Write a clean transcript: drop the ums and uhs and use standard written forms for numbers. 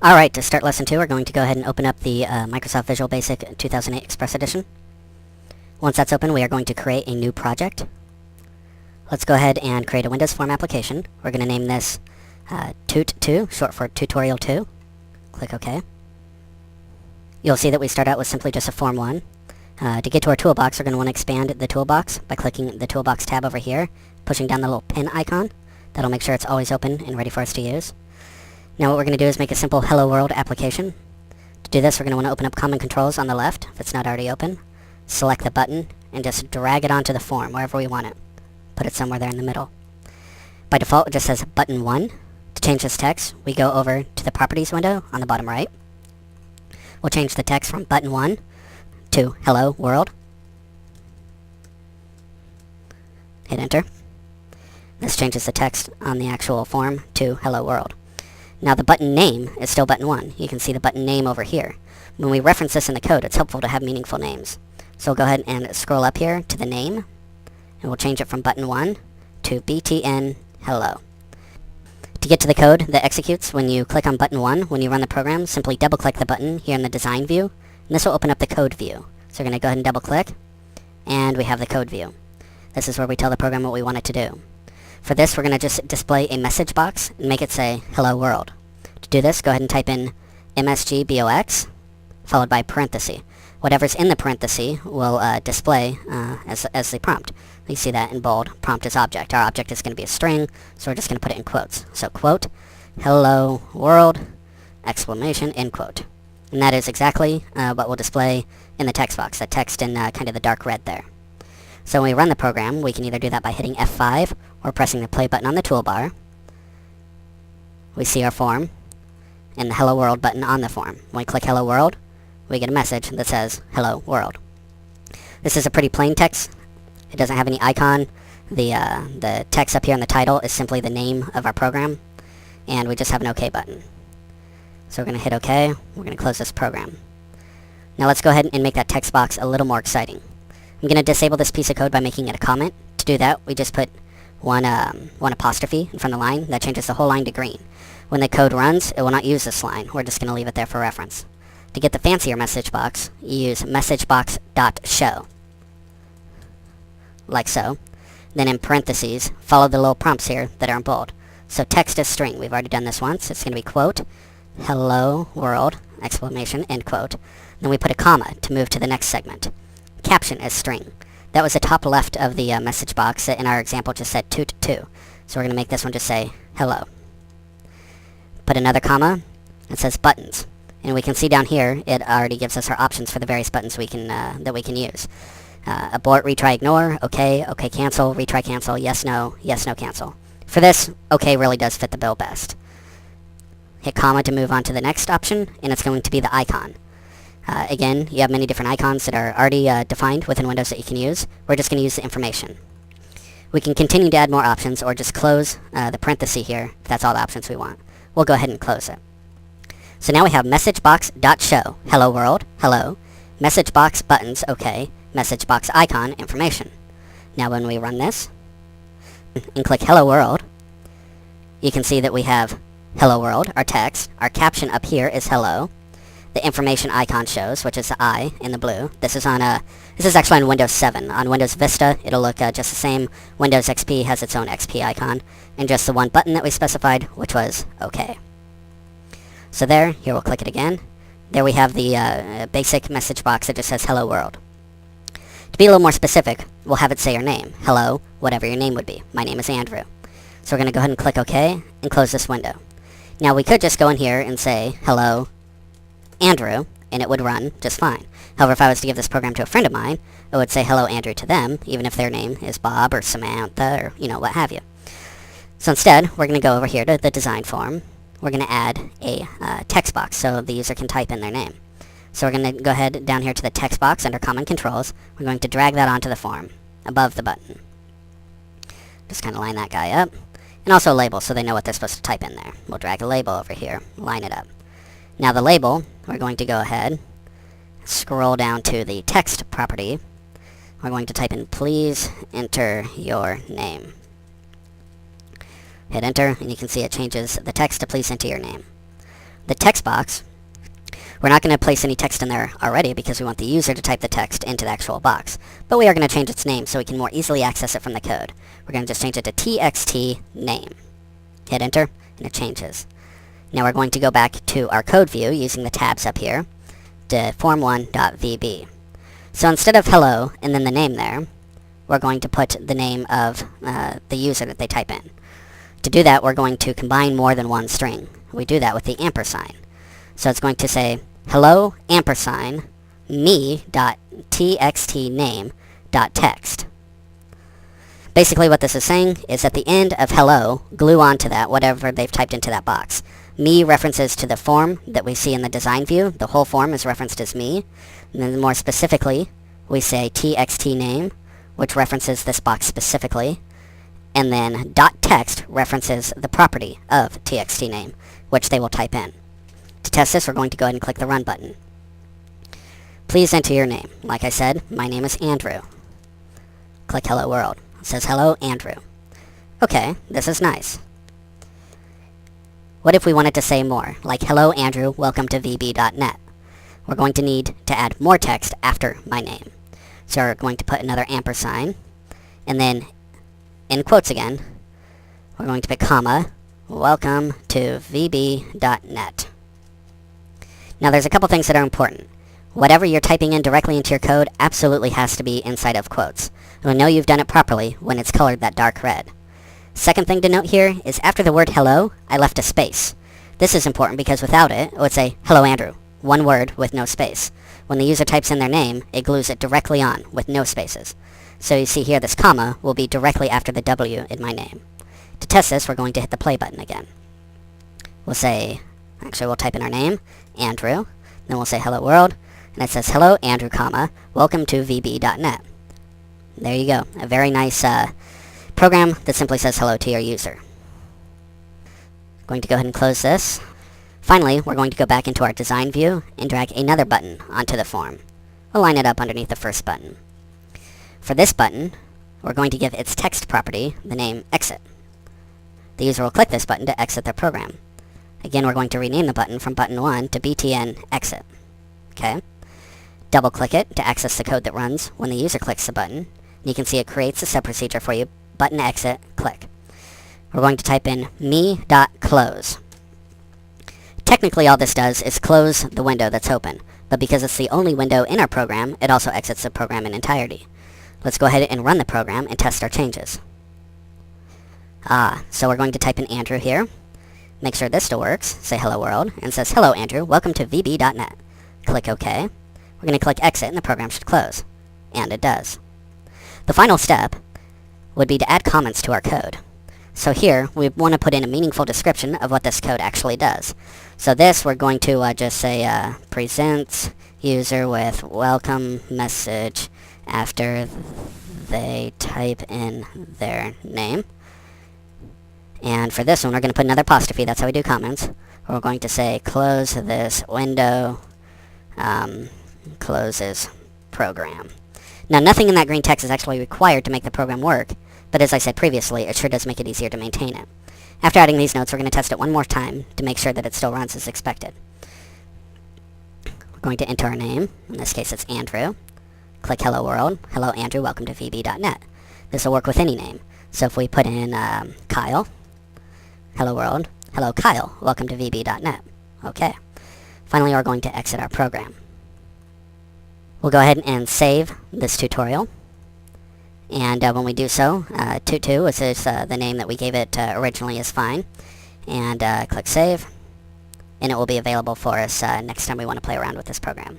Alright, to start Lesson 2, we're going to go ahead and open up the Microsoft Visual Basic 2008 Express Edition. Once that's open, we are going to create a new project. Let's go ahead and create a Windows Form application. We're going to name this Tut2, short for Tutorial 2. Click OK. You'll see that we start out with simply just a Form 1. To get to our toolbox, we're going to want to expand the toolbox by clicking the Toolbox tab over here, pushing down the little pin icon. That'll make sure it's always open and ready for us to use. Now what we're going to do is make a simple Hello World application. To do this, we're going to want to open up Common Controls on the left, if it's not already open. Select the button, and just drag it onto the form, wherever we want it. Put it somewhere there in the middle. By default, it just says Button 1. To change this text, we go over to the Properties window on the bottom right. We'll change the text from Button 1 to Hello World. Hit Enter. This changes the text on the actual form to Hello World. Now the button name is still Button 1. You can see the button name over here. When we reference this in the code, it's helpful to have meaningful names. So we'll go ahead and scroll up here to the name, and we'll change it from Button 1 to BTN Hello. To get to the code that executes when you click on Button 1, when you run the program, simply double-click the button here in the Design view, and this will open up the code view. So we're going to go ahead and double-click, and we have the code view. This is where we tell the program what we want it to do. For this, we're going to just display a message box and make it say, Hello World. To do this, go ahead and type in MSGBOX, followed by parenthesis. Whatever's in the parenthesis will display as the prompt. You see that in bold, prompt is object. Our object is going to be a string, so we're just going to put it in quotes. So quote, Hello World, exclamation, end quote. And that is exactly what we'll display in the text box, that text in kind of the dark red there. So when we run the program, we can either do that by hitting F5 or pressing the play button on the toolbar. We see our form and the Hello World button on the form. When we click Hello World, we get a message that says Hello World. This is a pretty plain text. It doesn't have any icon. The text up here in the title is simply the name of our program, and we just have an OK button. So we're going to hit OK. We're going to close this program. Now let's go ahead and make that text box a little more exciting. I'm going to disable this piece of code by making it a comment. To do that, we just put one apostrophe in front of the line. That changes the whole line to green. When the code runs, it will not use this line. We're just going to leave it there for reference. To get the fancier message box, you use messagebox.show. Like so. Then in parentheses, follow the little prompts here that are in bold. So text is string. We've already done this once. It's going to be quote, Hello World, exclamation, end quote. Then we put a comma to move to the next segment. Caption is string. That was the top left of the message box that in our example just said Tut2. So we're going to make this one just say hello. Put another comma. It says buttons. And we can see down here it already gives us our options for the various buttons we can that we can use. Abort, retry, ignore, OK, OK, cancel, retry, cancel, yes, no, cancel. For this, OK really does fit the bill best. Hit comma to move on to the next option, and it's going to be the icon. Again, you have many different icons that are already defined within Windows that you can use. We're just going to use the information. We can continue to add more options or just close the parenthesis here if that's all the options we want. We'll go ahead and close it. So now we have messagebox.show, hello world, hello, messagebox buttons, okay, messagebox icon, information. Now when we run this and click hello world, you can see that we have hello world, our text, our caption up here is hello. The information icon shows, which is the I in the blue. This is actually on Windows 7. On Windows Vista, it'll look just the same. Windows XP has its own XP icon, and just the one button that we specified, which was OK. So here we'll click it again. There we have the basic message box that just says Hello World. To be a little more specific, we'll have it say your name. Hello, whatever your name would be. My name is Andrew. So we're going to go ahead and click OK and close this window. Now we could just go in here and say Hello Andrew, and it would run just fine. However, if I was to give this program to a friend of mine, it would say Hello Andrew to them, even if their name is Bob or Samantha or, what have you. So instead, we're going to go over here to the design form. We're going to add a text box so the user can type in their name. So we're going to go ahead down here to the text box under Common Controls. We're going to drag that onto the form, above the button. Just kind of line that guy up. And also a label so they know what they're supposed to type in there. We'll drag the label over here, line it up. Now the label, we're going to go ahead, scroll down to the text property. We're going to type in, please enter your name. Hit enter, and you can see it changes the text to please enter your name. The text box, we're not going to place any text in there already because we want the user to type the text into the actual box. But we are going to change its name so we can more easily access it from the code. We're going to just change it to txt name. Hit enter, and it changes. Now we're going to go back to our code view using the tabs up here to form1.vb. So instead of hello and then the name there, we're going to put the name of the user that they type in. To do that, we're going to combine more than one string. We do that with the ampersand. So it's going to say hello ampersand me.txtname.text. Basically what this is saying is at the end of hello, glue onto that whatever they've typed into that box. Me references to the form that we see in the design view. The whole form is referenced as me. And then more specifically, we say txtname, which references this box specifically. And then .text references the property of txtname, which they will type in. To test this, we're going to go ahead and click the Run button. Please enter your name. Like I said, my name is Andrew. Click Hello World. It says Hello Andrew. Okay, this is nice. What if we wanted to say more, like Hello Andrew, welcome to VB.net? We're going to need to add more text after my name. So we're going to put another ampersand, and then in quotes again, we're going to put comma, welcome to VB.net. Now there's a couple things that are important. Whatever you're typing in directly into your code absolutely has to be inside of quotes. You'll know you've done it properly when it's colored that dark red. Second thing to note here is after the word hello, I left a space. This is important because without it, it would say, hello Andrew, one word with no space. When the user types in their name, it glues it directly on with no spaces. So you see here this comma will be directly after the W in my name. To test this, we're going to hit the play button again. We'll type in our name, Andrew, then we'll say hello world, and it says hello Andrew, comma, welcome to VB.net. There you go, a very nice program that simply says hello to your user. Going to go ahead and close this. Finally, we're going to go back into our design view and drag another button onto the form. We'll line it up underneath the first button. For this button, we're going to give its text property the name exit. The user will click this button to exit their program. Again, we're going to rename the button from button 1 to btn exit. Okay? Double click it to access the code that runs when the user clicks the button. You can see it creates a sub-procedure for you. Button exit, click. We're going to type in me.close. Technically all this does is close the window that's open, but because it's the only window in our program, it also exits the program in entirety. Let's go ahead and run the program and test our changes. So we're going to type in Andrew here. Make sure this still works. Say hello world, and it says hello Andrew, welcome to VB.net. Click OK. We're going to click exit and the program should close. And it does. The final step would be to add comments to our code. So here, we want to put in a meaningful description of what this code actually does. So this, we're going to just say, presents user with welcome message after they type in their name. And for this one, we're going to put another apostrophe. That's how we do comments. We're going to say, close this window, closes program. Now, nothing in that green text is actually required to make the program work, but as I said previously, it sure does make it easier to maintain it. After adding these notes, we're going to test it one more time to make sure that it still runs as expected. We're going to enter our name. In this case, it's Andrew. Click Hello World. Hello, Andrew. Welcome to VB.net. This will work with any name. So if we put in Kyle, Hello World. Hello, Kyle. Welcome to VB.net. Okay. Finally, we're going to exit our program. We'll go ahead and save this tutorial. And when we do so, Tutu, which is the name that we gave it originally, is fine. And click Save. And it will be available for us next time we want to play around with this program.